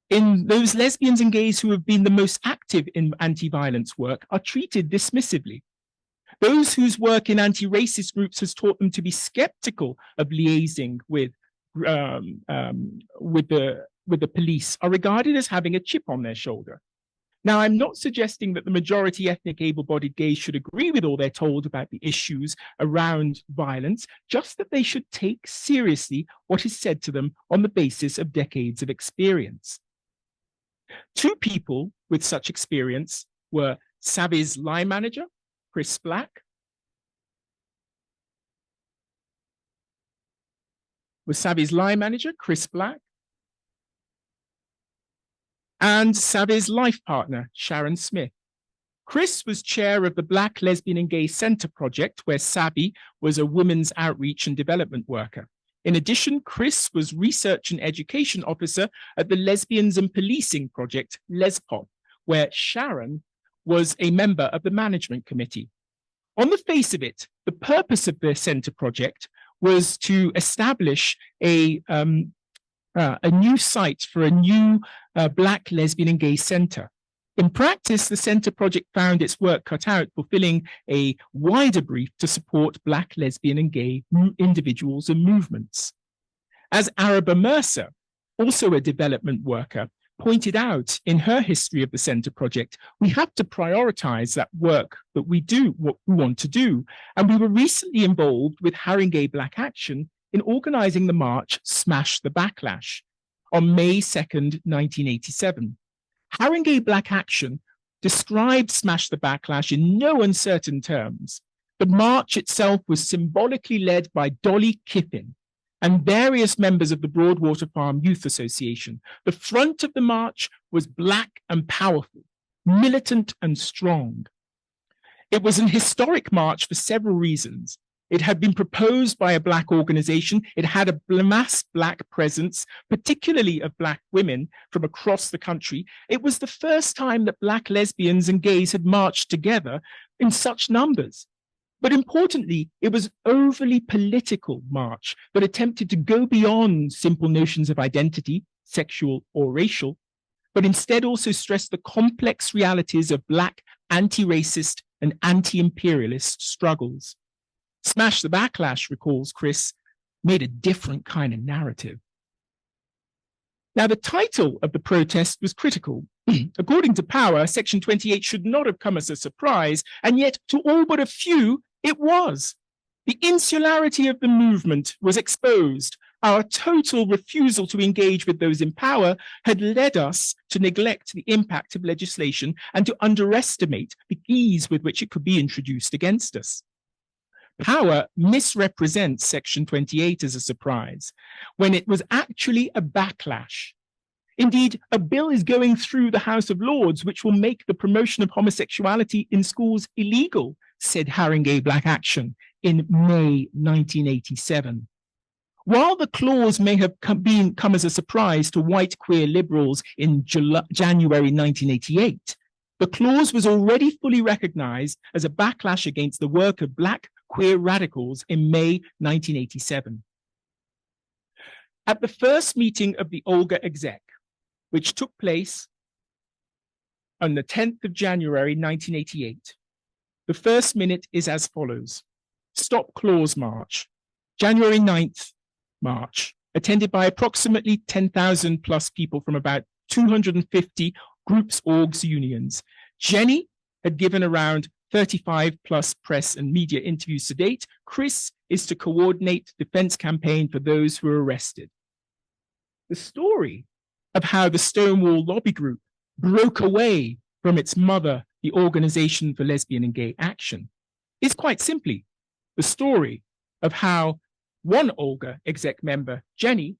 in those lesbians and gays who have been the most active in anti-violence work are treated dismissively. Those whose work in anti-racist groups has taught them to be skeptical of liaising with the police are regarded as having a chip on their shoulder. Now, I'm not suggesting that the majority ethnic able-bodied gays should agree with all they're told about the issues around violence, just that they should take seriously what is said to them on the basis of decades of experience. 2 people with such experience were Savvy's line manager, Chris Black, and Savvy's life partner, Sharon Smith. Chris was chair of the Black, Lesbian and Gay Center project, where Savvy was a women's outreach and development worker. In addition, Chris was research and education officer at the Lesbians and Policing project, LesPop, where Sharon was a member of the management committee. On the face of it, the purpose of the center project was to establish a new site for a new Black, Lesbian and Gay center. In practice, the center project found its work cut out, fulfilling a wider brief to support Black, lesbian and gay individuals and movements. As Araba Mercer, also a development worker, pointed out in her history of the center project, we have to prioritize that work that we do, what we want to do. And we were recently involved with Haringey Black Action in organizing the march Smash the Backlash on May 2nd, 1987. Haringey Black Action described Smash the Backlash in no uncertain terms. The march itself was symbolically led by Dolly Kiffin, and various members of the Broadwater Farm Youth Association. The front of the march was black and powerful, militant and strong. It was an historic march for several reasons. It had been proposed by a black organization. It had a mass black presence, particularly of black women from across the country. It was the first time that black lesbians and gays had marched together in such numbers. But importantly, it was an overly political march that attempted to go beyond simple notions of identity, sexual or racial, but instead also stressed the complex realities of black anti-racist and anti-imperialist struggles. Smash the Backlash, recalls Chris, made a different kind of narrative. Now, the title of the protest was critical. According to Power, Section 28 should not have come as a surprise, and yet to all but a few, it was. The insularity of the movement was exposed. Our total refusal to engage with those in power had led us to neglect the impact of legislation and to underestimate the ease with which it could be introduced against us. Power misrepresents Section 28 as a surprise, when it was actually a backlash. Indeed, a bill is going through the House of Lords which will make the promotion of homosexuality in schools illegal, said Haringey Black Action in May 1987. While the clause may have come as a surprise to white queer liberals in January 1988, the clause was already fully recognized as a backlash against the work of black queer radicals in May 1987. At the first meeting of the Olga Exec, which took place on the 10th of January 1988, the first minute is as follows. Stop Clause March, January 9th March, attended by approximately 10,000 plus people from about 250 groups, orgs, unions. Jenny had given around 35 plus press and media interviews to date. Chris is to coordinate defense campaign for those who are arrested. The story of how the Stonewall lobby group broke away from its mother, the Organization for Lesbian and Gay Action, is quite simply the story of how one Olga exec member, Jenny,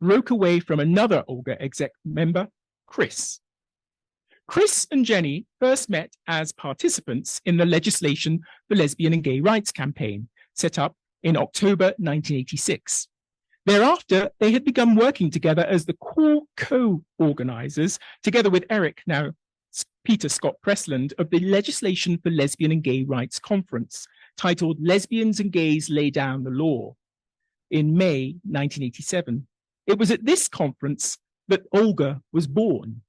broke away from another Olga exec member, Chris. Chris and Jenny first met as participants in the Legislation for Lesbian and Gay Rights campaign, set up in October 1986. Thereafter, they had begun working together as the core co-organizers, together with Eric, now Peter Scott Pressland, of the Legislation for Lesbian and Gay Rights Conference, titled Lesbians and Gays Lay Down the Law, in May 1987. It was at this conference that Olga was born.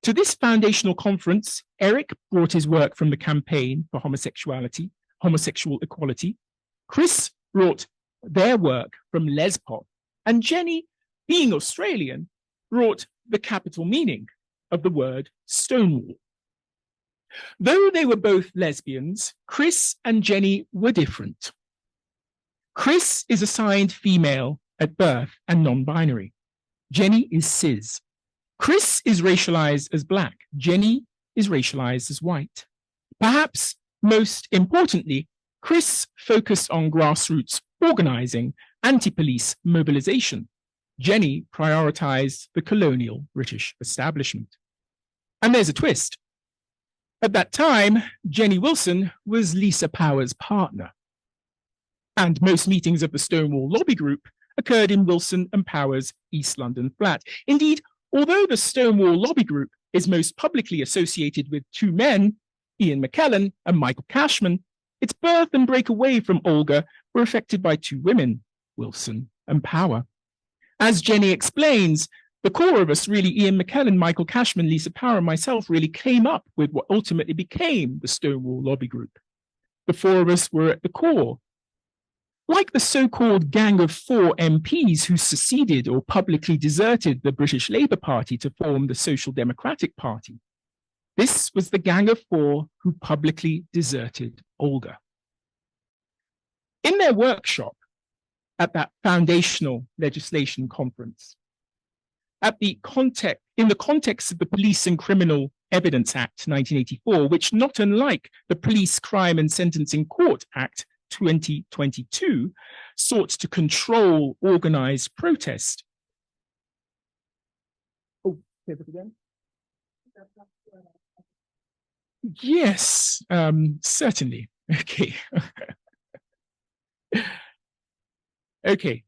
To this foundational conference, Eric brought his work from the campaign for homosexual equality. Chris brought their work from Lespop, and Jenny, being Australian, brought the capital meaning of the word Stonewall. Though they were both lesbians, Chris and Jenny were different. Chris is assigned female at birth and non-binary. Jenny is cis. Chris is racialized as black. Jenny is racialized as white. Perhaps most importantly, Chris focused on grassroots organizing, anti-police mobilization. Jenny prioritized the colonial British establishment. And there's a twist. At that time, Jenny Wilson was Lisa Power's partner. And most meetings of the Stonewall lobby group occurred in Wilson and Power's East London flat. Indeed, although the Stonewall lobby group is most publicly associated with two men, Ian McKellen and Michael Cashman, its birth and break away from Olga were affected by two women, Wilson and Power. As Jenny explains, the core of us, really Ian McKellen, Michael Cashman, Lisa Power, and myself, really came up with what ultimately became the Stonewall lobby group. The four of us were at the core. Like the so-called Gang of Four MPs who seceded or publicly deserted the British Labour Party to form the Social Democratic Party, this was the Gang of Four who publicly deserted Olga. In their workshop at that foundational legislation conference, in the context of the Police and Criminal Evidence Act 1984, which not unlike the Police Crime and Sentencing Court Act 2022 sought to control organized protest. Oh, say that again. Yes, certainly. Okay. Okay.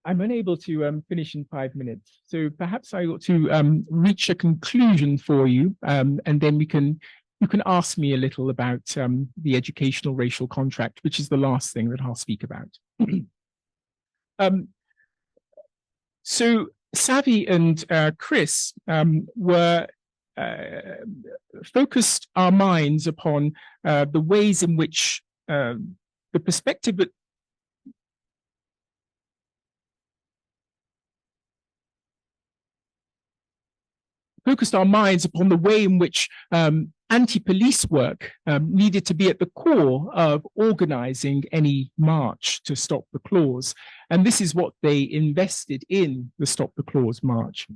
I'm unable to finish in 5 minutes, so perhaps I ought to reach a conclusion for you, and then you can ask me a little about the educational racial contract, which is the last thing that I'll speak about. So Savvy and Chris were focused our minds upon the ways in which the perspective that focused our minds upon the way in which anti-police work needed to be at the core of organizing any march to stop the clause. And this is what they invested in the Stop the Clause march.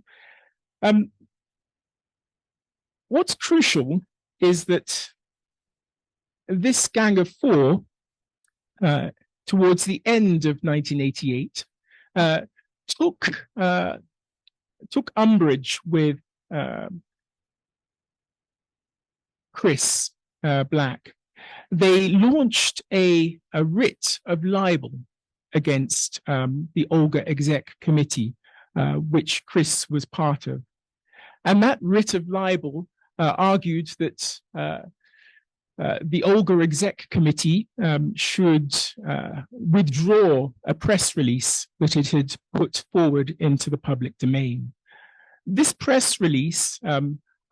What's crucial is that this Gang of Four, towards the end of 1988, took umbrage with Chris Black. They launched a writ of libel against the Olga Exec Committee, which Chris was part of. And that writ of libel argued that the Olga Exec Committee should withdraw a press release that it had put forward into the public domain. This press release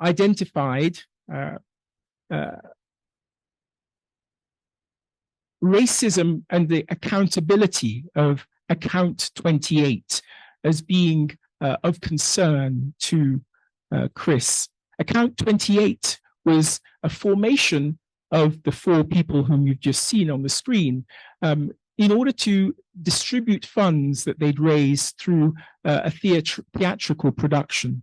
identified racism and the accountability of Account 28 as being of concern to Chris. Account 28 was a formation of the four people whom you've just seen on the screen in order to distribute funds that they'd raised through a theatrical production.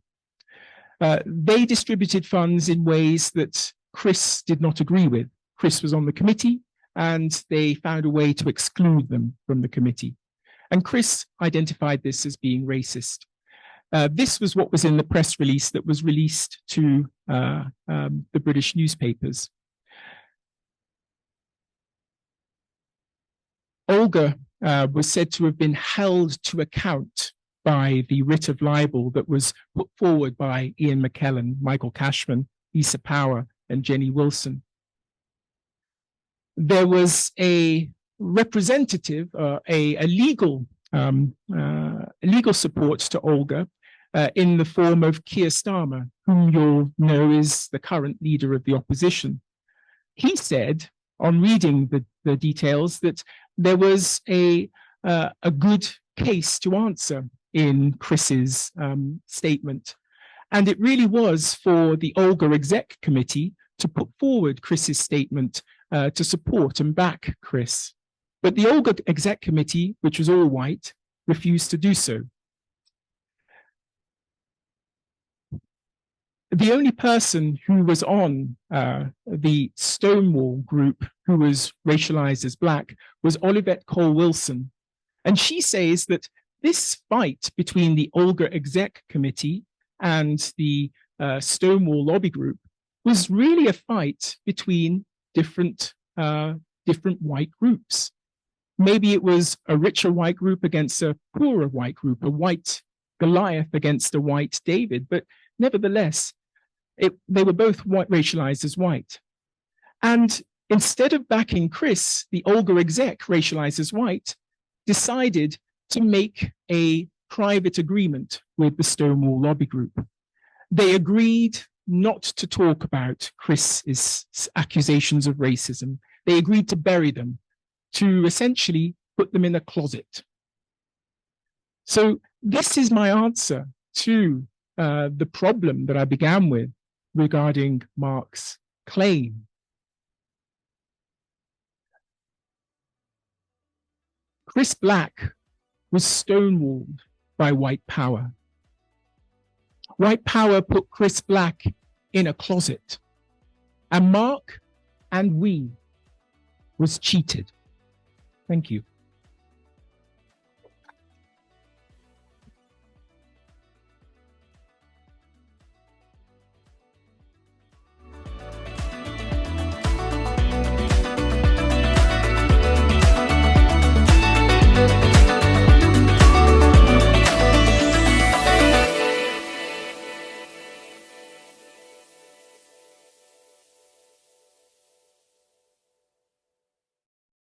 They distributed funds in ways that Chris did not agree with. Chris was on the committee, and they found a way to exclude them from the committee. And Chris identified this as being racist. This was what was in the press release that was released to the British newspapers. Olga was said to have been held to account by the writ of libel that was put forward by Ian McKellen, Michael Cashman, Issa Power, and Jenny Wilson. There was a representative, a legal support to Olga in the form of Keir Starmer, whom you'll know is the current leader of the opposition. He said, on reading the details, that there was a good case to answer in Chris's statement. And it really was for the Olga Exec Committee to put forward Chris's statement to support and back Chris. But the Olga Exec Committee, which was all white, refused to do so. The only person who was on the Stonewall group who was racialized as Black was Olivette Cole-Wilson. And she says that this fight between the Olga Exec Committee and the Stonewall lobby group was really a fight between different white groups. Maybe it was a richer white group against a poorer white group, a white Goliath against a white David, but nevertheless, they were both racialized as white. And instead of backing Chris, the Olga Exec, racialized as white, decided to make a private agreement with the Stonewall lobby group. They agreed not to talk about Chris's accusations of racism. They agreed to bury them, to essentially put them in a closet. So this is my answer to the problem that I began with regarding Mark's claim. Chris Black was stonewalled by white power. White power put Chris Black in a closet, and Mark and we was cheated. Thank you.